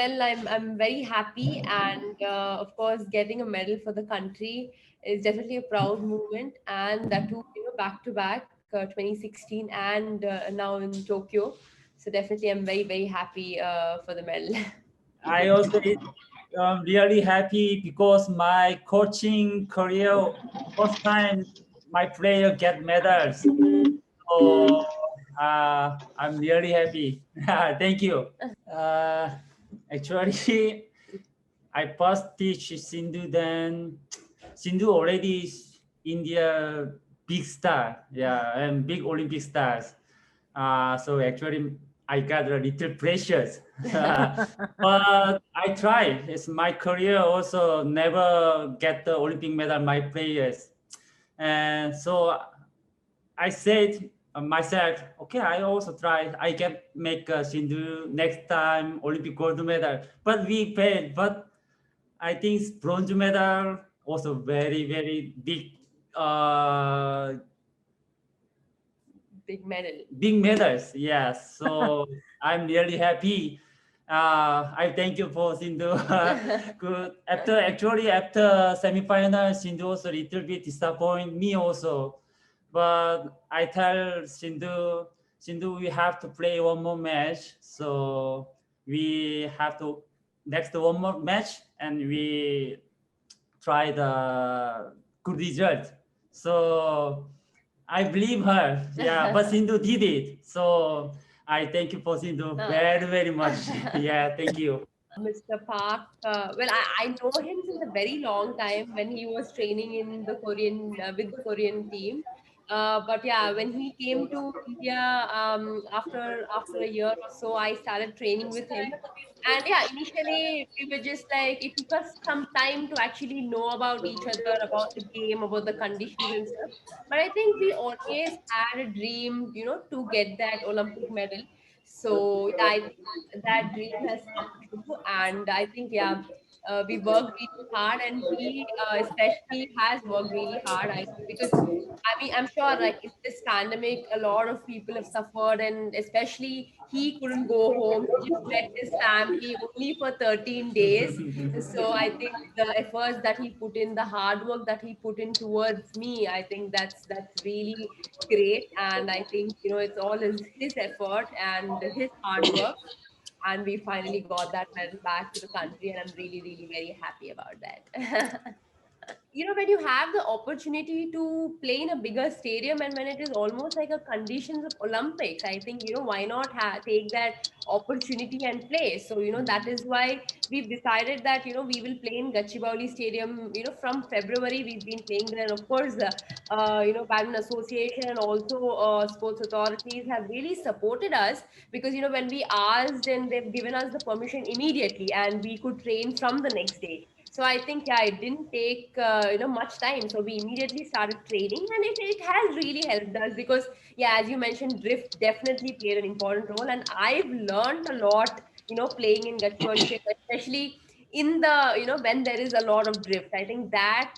well, I'm very happy, and of course, getting a medal for the country is definitely a proud moment, and that too, back to back, 2016 and now in Tokyo. So definitely, I'm very very happy for the medal. I also really happy because my coaching career first time my player get medals. So I'm really happy. Thank you. Uh, Actually, I first teach Sindhu, then Sindhu already is India big star, yeah, and big Olympic stars. So actually, I got a little precious, but I try. It's my career also never get the Olympic medal. My players, and so I said myself, okay, I also try. I can make Sindhu next time Olympic gold medal, but we failed. But I think bronze medal also very very big Big medal. big medals. Yes, so I'm really happy. I thank you for Sindhu. Good. After semifinal, Sindhu also little bit disappoint me also, but I tell Sindhu, we have to play one more match. So we have to next one more match, and we try the good result. So I believe her. Yeah, but Sindhu did it. So I thank you for Sindhu very, very much. Yeah, thank you. Mr. Park, well, I know him since a very long time when he was training in the Korean with the Korean team. But yeah, when he came to India after a year or so, I started training with him. And yeah, initially we were just like it took us some time to actually know about each other, about the game, about the conditions and stuff. But I think we always had a dream, to get that Olympic medal. So yeah, I think that dream has come true, and I think yeah, we worked really hard, and he especially has worked really hard. I think because I mean I'm sure like in this pandemic, a lot of people have suffered, and especially he couldn't go home. He just met his family only for 13 days. So I think the efforts that he put in, the hard work that he put in towards me, I think that's really great. And I think it's all his effort and his hard work, and we finally got that medal back to the country, and I'm really really very happy about that. When you have the opportunity to play in a bigger stadium, and when it is almost like a conditions of Olympics, I think why not take that opportunity and play. So that is why we've decided that we will play in Gachibowli Stadium. From February we've been playing there, and of course badminton association and also sports authorities have really supported us, because when we asked, and they've given us the permission immediately, and we could train from the next day. So I think yeah, it didn't take much time. So we immediately started training, and it has really helped us, because yeah, as you mentioned, drift definitely played an important role, and I've learned a lot. Playing in Gachibowli, especially in the when there is a lot of drift. I think that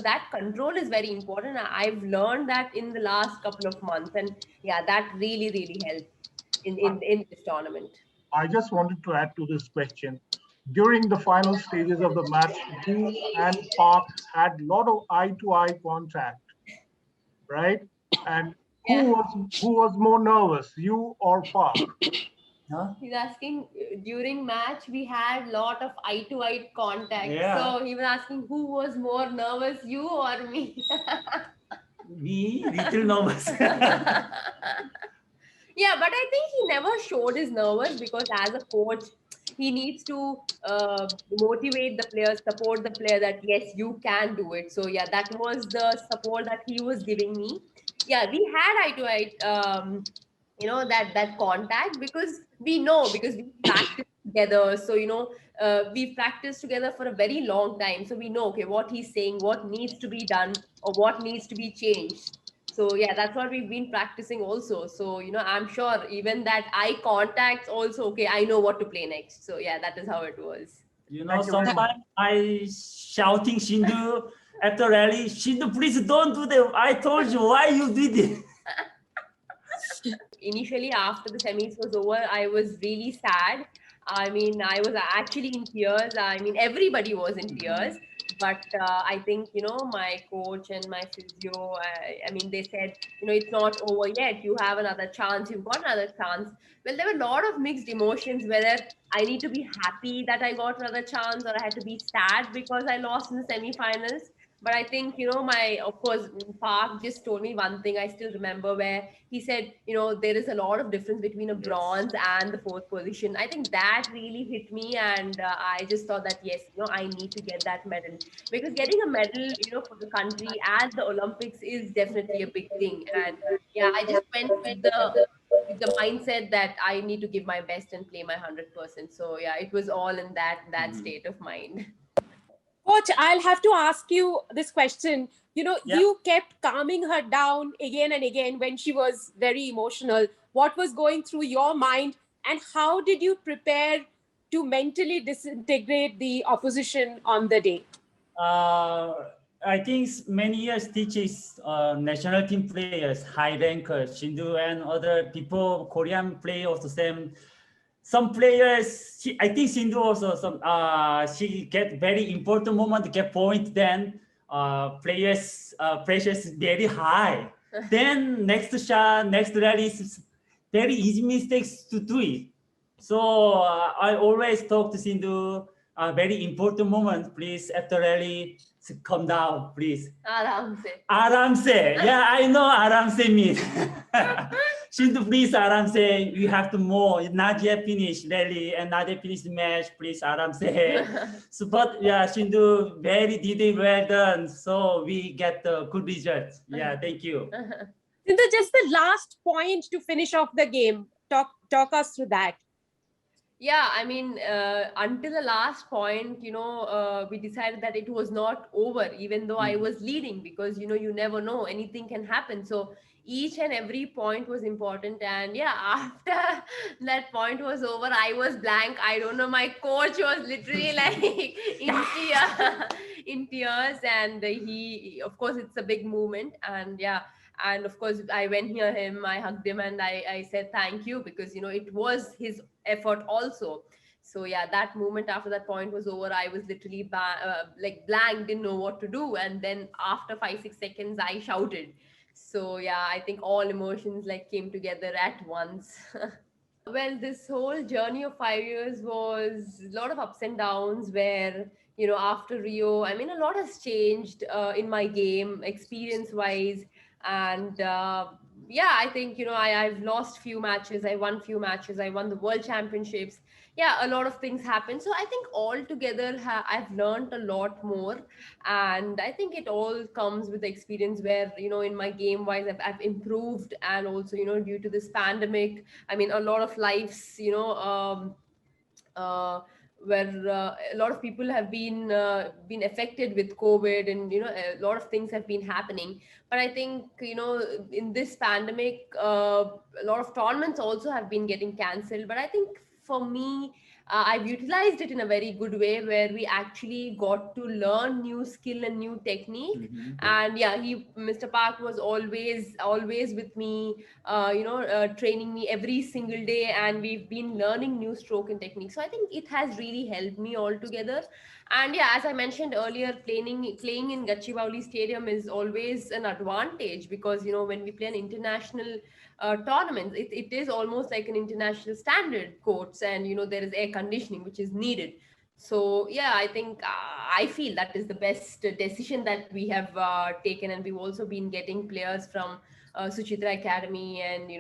that control is very important. I've learned that in the last couple of months, and yeah, that really really helped in this tournament. I just wanted to add to this question. During the final stages of the match, you and Park had a lot of eye-to-eye contact, right? And Yeah. who was more nervous, you or Park? Huh? He's asking during match we had lot of eye to eye contact. Yeah. So he was asking who was more nervous, you or me? Me, little nervous. Yeah, but I think he never showed his nervous, because as a coach, he needs to motivate the players, support the player that yes, you can do it. So yeah, that was the support that he was giving me. Yeah, we had eye to eye, that contact, because we know, because we practice together. So we practiced together for a very long time, so we know okay what he's saying, what needs to be done, or what needs to be changed. So yeah, that's what we've been practicing also. So I'm sure even that eye contacts also, okay, I know what to play next. So yeah, that is how it was. Thank you very much. Sometimes I shouting Sindhu after rally, Sindhu, please don't do that. I told you why you did it. Initially, after the semis was over, I was really sad. I mean, I was actually in tears. I mean, everybody was in tears. But I think, my coach and my physio, I mean, they said, it's not over yet. You have another chance. You've got another chance. Well, there were a lot of mixed emotions, whether I need to be happy that I got another chance or I had to be sad because I lost in the semifinals. But I think, of course, Park just told me one thing I still remember, where he said, there is a lot of difference between a Yes. bronze and the fourth position. I think that really hit me. And I just thought that, yes, I need to get that medal, because getting a medal, for the country at the Olympics is definitely a big thing. And yeah, I just went with the mindset that I need to give my best and play my 100%. So yeah, it was all in that Mhm. state of mind. Coach, I'll have to ask you this question. Yeah. You kept calming her down again and again when she was very emotional. What was going through your mind, and how did you prepare to mentally disintegrate the opposition on the day? Uh, I think many years teaches national team players, high rankers, Sindhu and other people, Korean play also same. Some players, I think Sindhu also some. She get very important moment to get point. Then players pressures very high. Then next shot, next rally is very easy mistakes to do it. So I always talk to Sindhu. Very important moment, please. After rally, calm down, please. Aram se. आराम से. Yeah, I know आराम से means. Shindu, please आराम से. You have to more. Not yet finished rally and not yet finished match. Please आराम से. So, but yeah, Shindu, very detailed, well done. So we get the good results. Yeah, thank you. Sindhu, just the last point to finish off the game. Talk us through that. Yeah, I mean, until the last point, we decided that it was not over, even though I was leading, because, you never know, anything can happen. So each and every point was important. And yeah, after that point was over, I was blank. I don't know. My coach was literally like in tears. And of course, it's a big moment. And yeah, and of course, I went near him, I hugged him, and I said thank you, because it was his effort also. So yeah, that moment after that point was over, I was literally like blank, didn't know what to do. And then after 5 6 seconds, I shouted. So yeah, I think all emotions like came together at once. Well, this whole journey of 5 years was a lot of ups and downs, where, after Rio, I mean, a lot has changed in my game, experience wise. And yeah, I think, I've lost few matches, I won few matches, I won the world championships. Yeah, a lot of things happened. So I think altogether, I've learned a lot more. And I think it all comes with the experience, where, in my game wise, I've improved. And also, due to this pandemic, I mean, a lot of lives, uh, where a lot of people have been affected with COVID, and a lot of things have been happening. But I think, in this pandemic, a lot of tournaments also have been getting cancelled. But I think for me, I've utilized it in a very good way, where we actually got to learn new skill and new technique. And yeah, Mr. Park was always with me, training me every single day, and we've been learning new stroke and technique. So I think it has really helped me altogether. And yeah, as I mentioned earlier, playing in Gachibowli Stadium is always an advantage, because when we play an international tournament, it is almost like an international standard courts, and there is air conditioning which is needed. So yeah, I think I feel that is the best decision that we have taken. And we've also been getting players from Suchitra Academy, and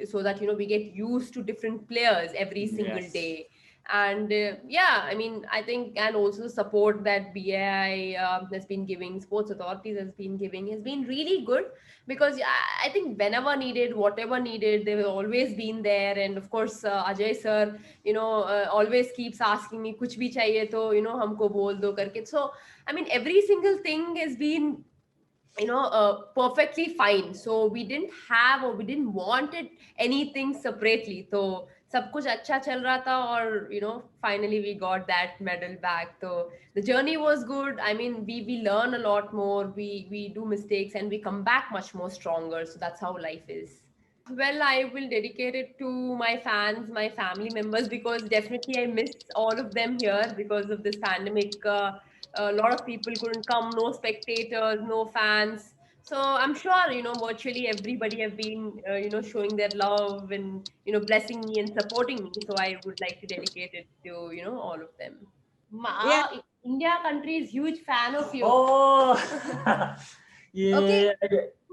so that we get used to different players every single Yes. day. And yeah, I mean, I think, and also the support that BAI has been giving, sports authorities has been giving, has been really good. Because I think whenever needed, whatever needed, they have always been there. And of course, Ajay sir, always keeps asking me, kuch bhi chahiye to, humko bol do karke. So I mean, every single thing has been perfectly fine. So we didn't have, or we didn't want it anything separately. So सब कुछ अच्छा चल रहा था. और finally we got that medal back. So the journey was good. I mean, we learn a lot more, we do mistakes, and we come back much more stronger. So that's how life is. Well, I will dedicate it to my fans, my family members, because definitely I miss all of them here because of this pandemic. A lot of people couldn't come, no spectators, no fans. So I'm sure, virtually everybody have been, showing their love and, blessing me and supporting me. So I would like to dedicate it to, all of them. Yeah. India country is huge fan of you. Oh, Okay. yeah.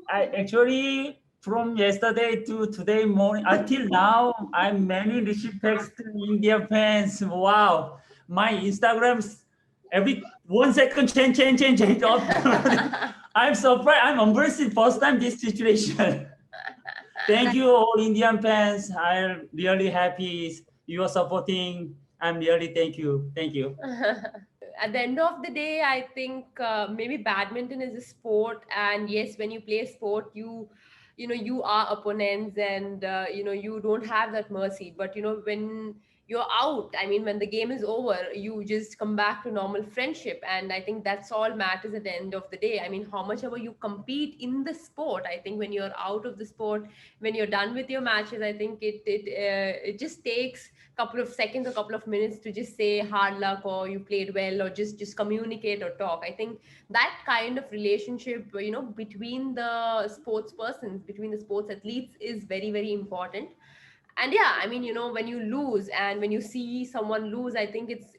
I actually from yesterday to today morning until now, I'm many respects to India fans. Wow, my Instagrams every 1 second change up. I'm surprised. I'm embracing first time this situation. Thank you, all Indian fans. I'm really happy you are supporting. I'm really thank you. At the end of the day, I think maybe badminton is a sport, and yes, when you play sport, you are opponents, and you don't have that mercy. But when you're out, I mean, when the game is over, you just come back to normal friendship, and I think that's all matters at the end of the day. I mean, how much ever you compete in the sport, I think when you're out of the sport, when you're done with your matches, I think it just takes couple of seconds or couple of minutes to just say hard luck or you played well or just communicate or talk. I think that kind of relationship, between the sports persons, between the sports athletes, is very very important. And yeah, I mean, when you lose and when you see someone lose, I think it's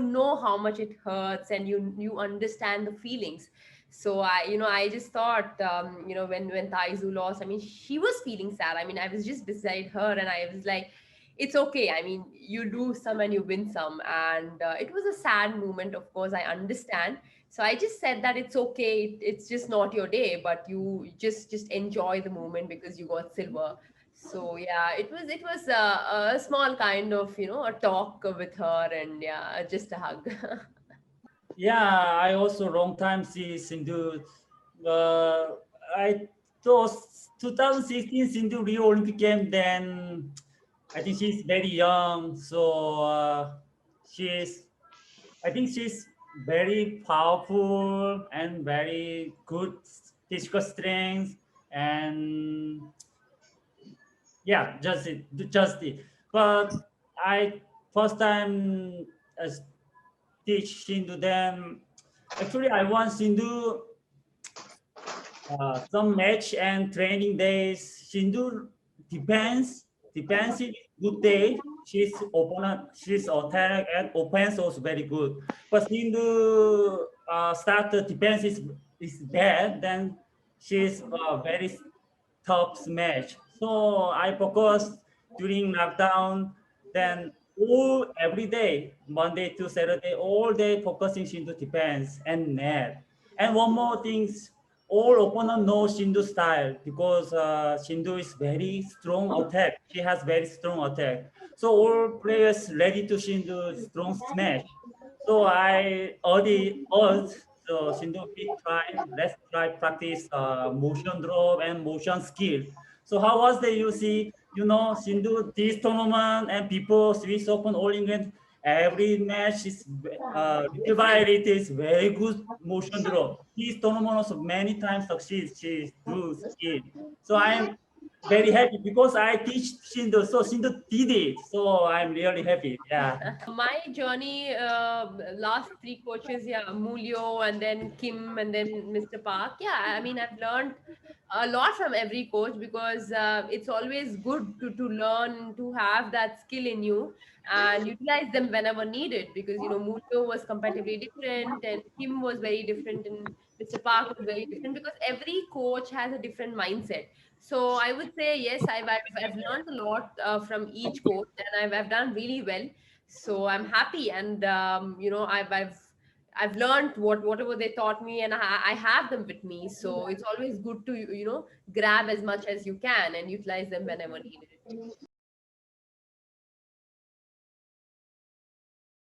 how much it hurts, and you understand the feelings. So I just thought, when Taizu lost, I mean, she was feeling sad. I mean, I was just beside her and I was like, it's okay. I mean, you lose some and you win some, and it was a sad moment, of course, I understand. So I just said that it's okay, it's just not your day, but you just enjoy the moment because you got silver. So yeah, it was a small kind of, a talk with her, and yeah, just a hug. Yeah, I also long time see Sindhu. Uh, I thought 2016 Sindhu Rio Olympic game. Then I think she's very young, so she's. I think she's very powerful and very good physical strength, and yeah, just it. But I first time uh, teach Sindhu them. Actually, I want Sindhu some match and training days. Sindhu depends in good day. She's attack and offense also very good. But Sindhu starter defense is bad. Then she's very tough match. So I focus during lockdown. Then all every day, Monday to Saturday, all day focusing Shindu defense and net. And one more thing, all opponent know Shindu style because Shindu is very strong attack. She has very strong attack. So all players ready to Shindu strong smash. So I already urged so Shindu, let's try practice motion drop and motion skill. So how was the you see, Sindhu, this tournament and people Swiss Open All England, every match is little by little is very good motion draw. This tournament also many times succeed, she do skill. So I'm very happy because I teach Sindhu, so Sindhu did it. So I'm really happy. Yeah. My journey, last three coaches, yeah, Mulio and then Kim and then Mr. Park. Yeah, I mean, I've learned a lot from every coach because it's always good to learn to have that skill in you and utilize them whenever needed, because Mulio was comparatively different and Kim was very different and Mr. Park was very different, because every coach has a different mindset. So I would say yes, I've learned a lot from each coach, and I've done really well. So I'm happy, and I've learned whatever they taught me, and I have them with me. So it's always good to grab as much as you can and utilize them whenever needed.